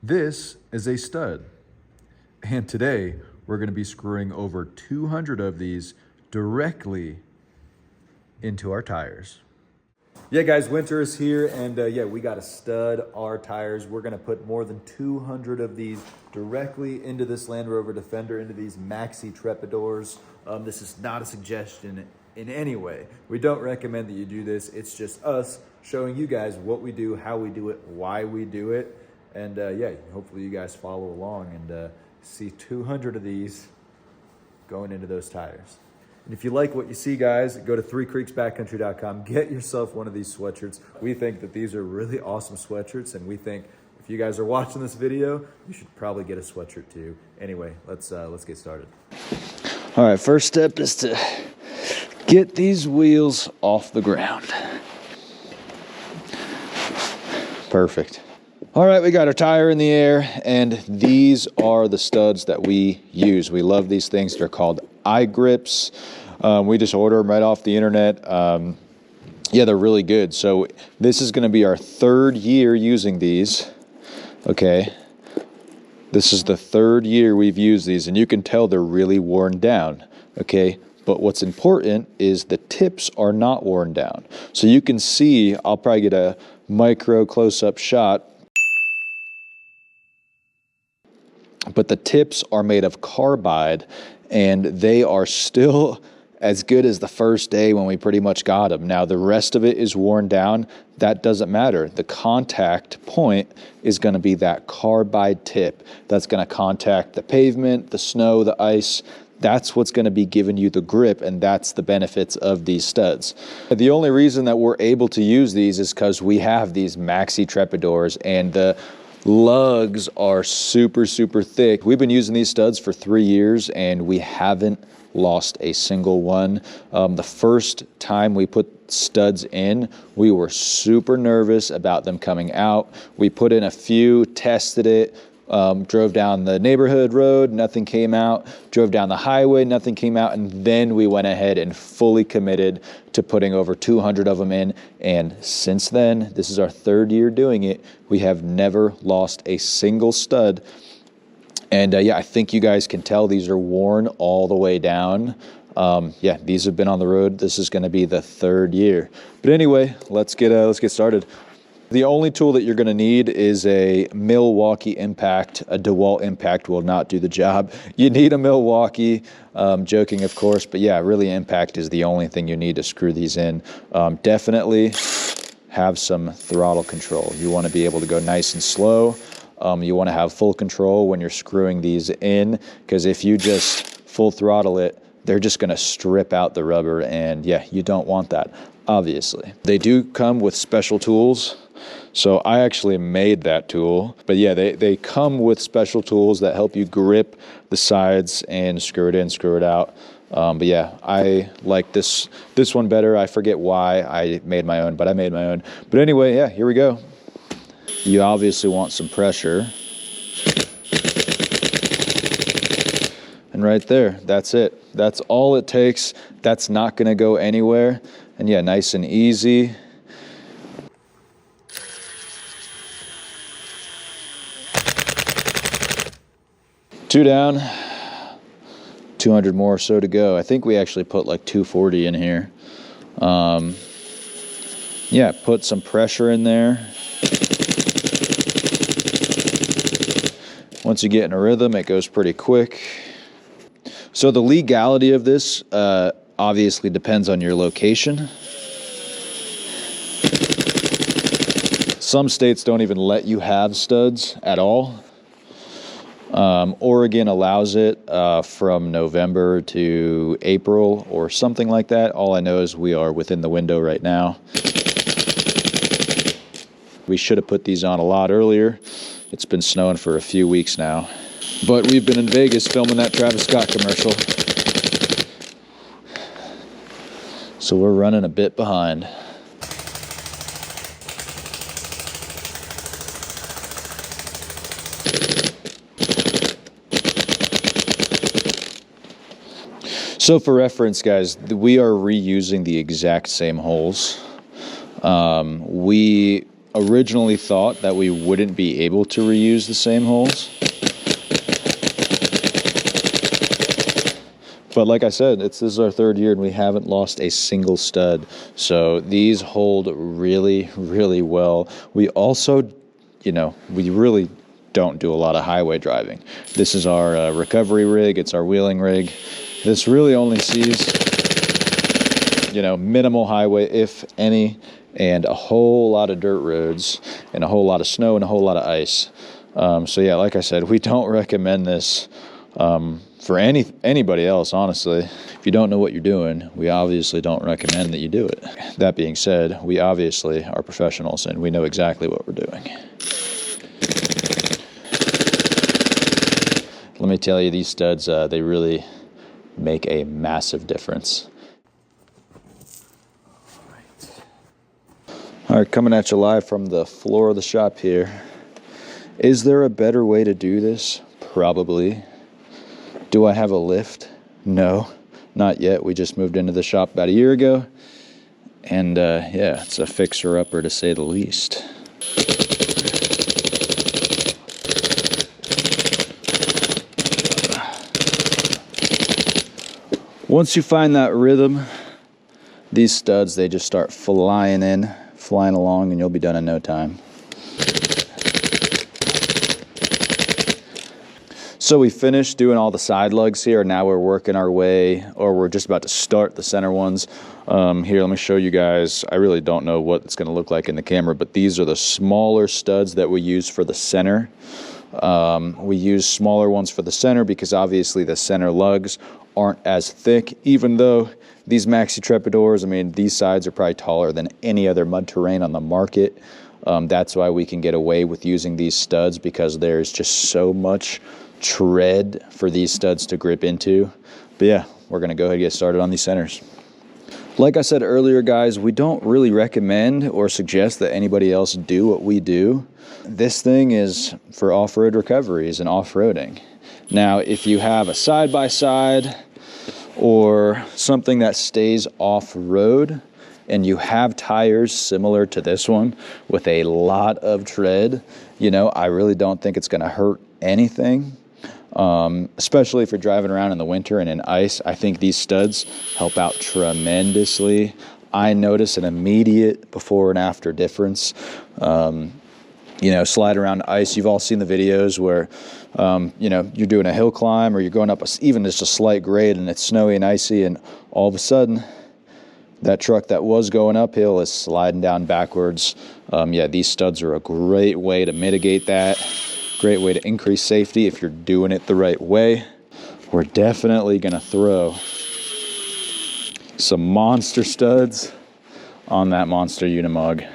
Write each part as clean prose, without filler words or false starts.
This is a stud. And today we're going to be screwing over 200 of these directly into our tires. Yeah, guys, winter is here, and yeah, we got to stud our tires. We're going to put more than 200 of these directly into this Land Rover Defender, into these Maxi Trepadors. This is not a suggestion in any way. We don't recommend that you do this. It's just us showing you guys what we do, how we do it, why we do it. And yeah, hopefully you guys follow along and see 200 of these going into those tires. And if you like what you see, guys, go to threecreeksbackcountry.com. Get yourself one of these sweatshirts. We think that these are really awesome sweatshirts, and we think if you guys are watching this video, you should probably get a sweatshirt too. Anyway, let's get started. All right, first step is to get these wheels off the ground. Perfect. All right, we got our tire in the air, and these are the studs that we use. We love these things. They're called iGrips. We just order them right off the internet. Yeah, they're really good. So this is going to be our third year using these. Okay. This is the third year we've used these, and you can tell they're really worn down. Okay. But what's important is the tips are not worn down. So you can see, I'll probably get a micro close-up shot, but the tips are made of carbide, and they are still as good as the first day when we pretty much got them. Now, the rest of it is worn down. That doesn't matter. The contact point is going to be that carbide tip that's going to contact the pavement, the snow, the ice. That's what's going to be giving you the grip, and that's the benefits of these studs. The only reason that we're able to use these is because we have these Maxi Trepadors, and the lugs are super, super thick. We've been using these studs for 3 years, and we haven't lost a single one. The first time we put studs in, we were super nervous about them coming out. We put in a few, tested it, drove down the neighborhood road, nothing came out, drove down the highway, nothing came out, and then we went ahead and fully committed to putting over 200 of them in. And since then, this is our third year doing it, we have never lost a single stud. And yeah, I think you guys can tell these are worn all the way down. Yeah, these have been on the road. This is going to be the third year. But anyway, let's get started. The only tool that you're going to need is a Milwaukee Impact. A DeWalt Impact will not do the job. You need a Milwaukee, joking of course, but yeah, really Impact is the only thing you need to screw these in. Definitely have some throttle control. You want to be able to go nice and slow. You want to have full control when you're screwing these in, because if you just full throttle it, they're just going to strip out the rubber, and yeah, you don't want that, obviously. They do come with special tools, so I actually made that tool. But yeah, they come with special tools that help you grip the sides and screw it in, screw it out. But yeah, I like this one better. I forget why I made my own, but I made my own. But anyway, yeah, here we go. You obviously want some pressure. And right there, that's it. That's all it takes. That's not going to go anywhere. And yeah, nice and easy. Two down, 200 more or so to go. I think we actually put like 240 in here. Yeah, put some pressure in there. Once you get in a rhythm, it goes pretty quick. So the legality of this obviously depends on your location. Some states don't even let you have studs at all. Oregon allows it from November to April or something like that. All I know is we are within the window right now. We should have put these on a lot earlier. It's been snowing for a few weeks now. But we've been in Vegas filming that Travis Scott commercial. So we're running a bit behind. So for reference, guys, we are reusing the exact same holes. We originally thought that we wouldn't be able to reuse the same holes. But like I said, this is our third year and we haven't lost a single stud. So these hold really, really well. We also, you know, we really don't do a lot of highway driving. This is our recovery rig. It's our wheeling rig. This really only sees, you know, minimal highway, if any, and a whole lot of dirt roads and a whole lot of snow and a whole lot of ice. So yeah, like I said, we don't recommend this for anybody else, honestly. If you don't know what you're doing, we obviously don't recommend that you do it. That being said, we obviously are professionals and we know exactly what we're doing. Let me tell you, these studs, they really make a massive difference. All right, coming at you live from the floor of the shop here. Is there a better way to do this? Probably. Do I have a lift? No, not yet. We just moved into the shop about a year ago. And yeah, it's a fixer-upper to say the least. Once you find that rhythm, these studs, they just start flying along, and you'll be done in no time. So we finished doing all the side lugs here. Now we're working our way, or we're just about to start the center ones. Here, let me show you guys. I really don't know what it's gonna look like in the camera, but these are the smaller studs that we use for the center. We use smaller ones for the center because obviously the center lugs aren't as thick, even though these Maxi Trepadors, I mean, these sides are probably taller than any other mud terrain on the market. That's why we can get away with using these studs, because there's just so much tread for these studs to grip into. But yeah, we're gonna go ahead and get started on these centers. Like I said earlier, guys, we don't really recommend or suggest that anybody else do what we do. This thing is for off-road recoveries and off-roading. Now, if you have a side-by-side or something that stays off-road and you have tires similar to this one with a lot of tread, you know, I really don't think it's gonna hurt anything. Especially if you're driving around in the winter and in ice. I think these studs help out tremendously. I notice an immediate before and after difference. You know, slide around ice. You've all seen the videos where, you know, you're doing a hill climb or you're going up even just a slight grade and it's snowy and icy, and all of a sudden that truck that was going uphill is sliding down backwards. Yeah, these studs are a great way to mitigate that. Great way to increase safety if you're doing it the right way. We're definitely gonna throw some monster studs on that monster Unimog.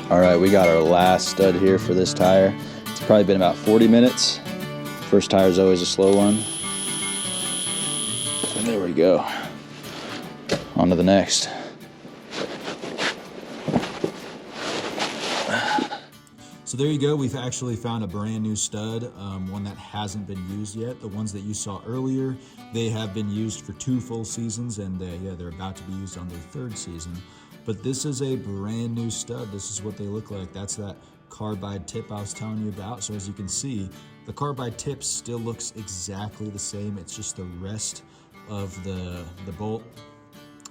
All right, we got our last stud here for this tire. It's probably been about 40 minutes. First tire is always a slow one. And there we go. On to the next. So there you go. We've actually found a brand new stud, one that hasn't been used yet. The ones that you saw earlier, they have been used for 2 full seasons, and yeah, they're about to be used on their 3rd season. But this is a brand new stud. This is what they look like. That's that carbide tip I was telling you about. So as you can see, the carbide tip still looks exactly the same. It's just the rest of the bolt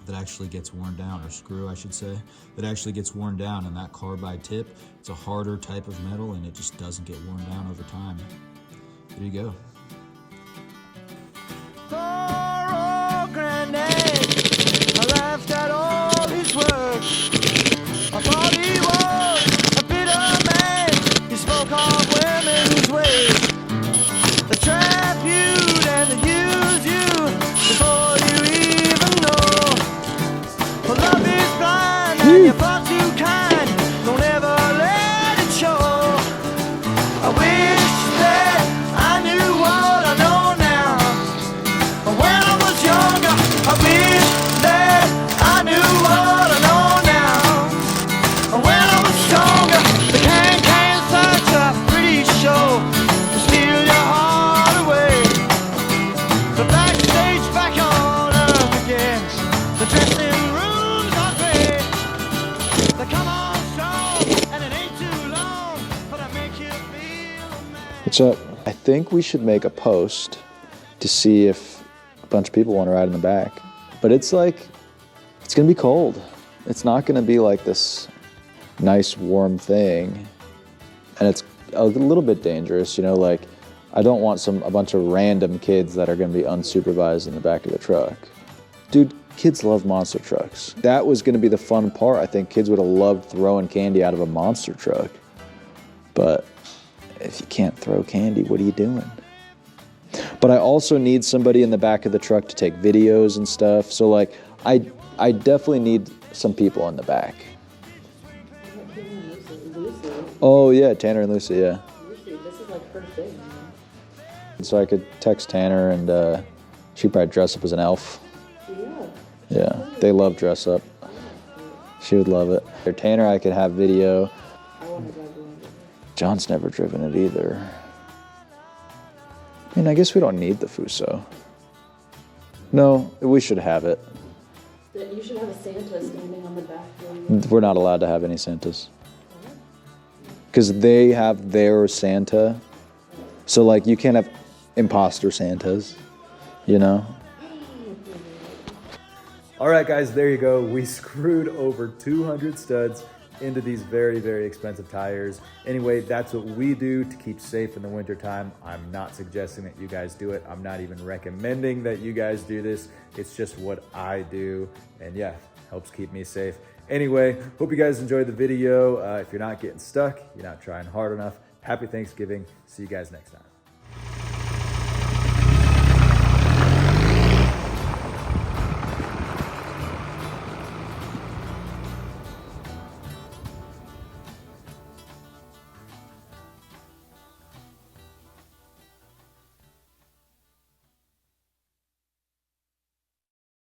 that actually gets worn down, or screw I should say, that actually gets worn down. And that carbide tip, it's a harder type of metal and it just doesn't get worn down over time. There you go. Poor old granddad, I laughed at all his work. I thought he was a bitter man. He spoke of women's ways. They trap you and they use you before you even know. For love is blind and you're far too kind. Don't ever let it show. I wish that I knew what What's up? I think we should make a post to see if a bunch of people want to ride in the back. But it's like, it's gonna be cold. It's not gonna be like this nice warm thing. And it's a little bit dangerous, you know, like I don't want a bunch of random kids that are gonna be unsupervised in the back of the truck. Dude, kids love monster trucks. That was gonna be the fun part. I think kids would have loved throwing candy out of a monster truck. But if you can't throw candy, what are you doing? But I also need somebody in the back of the truck to take videos and stuff. So like, I definitely need some people in the back. Oh yeah, Tanner and Lucy, yeah. Lucy, this is like first day. So I could text Tanner and she'd probably dress up as an elf. Yeah. Yeah, they love dress up. She would love it. Or Tanner, I could have video. I want to drive the one. John's never driven it either. I mean, I guess we don't need the Fuso. No, we should have it. You should have a Santa standing on the back door. We're not allowed to have any Santas. Because they have their Santa. So, like, you can't have imposter Santas, you know? All right, guys, there you go. We screwed over 200 studs into these very, very expensive tires. Anyway, that's what we do to keep safe in the wintertime. I'm not suggesting that you guys do it. I'm not even recommending that you guys do this. It's just what I do. And yeah, helps keep me safe. Anyway, hope you guys enjoyed the video. If you're not getting stuck, you're not trying hard enough, happy Thanksgiving. See you guys next time.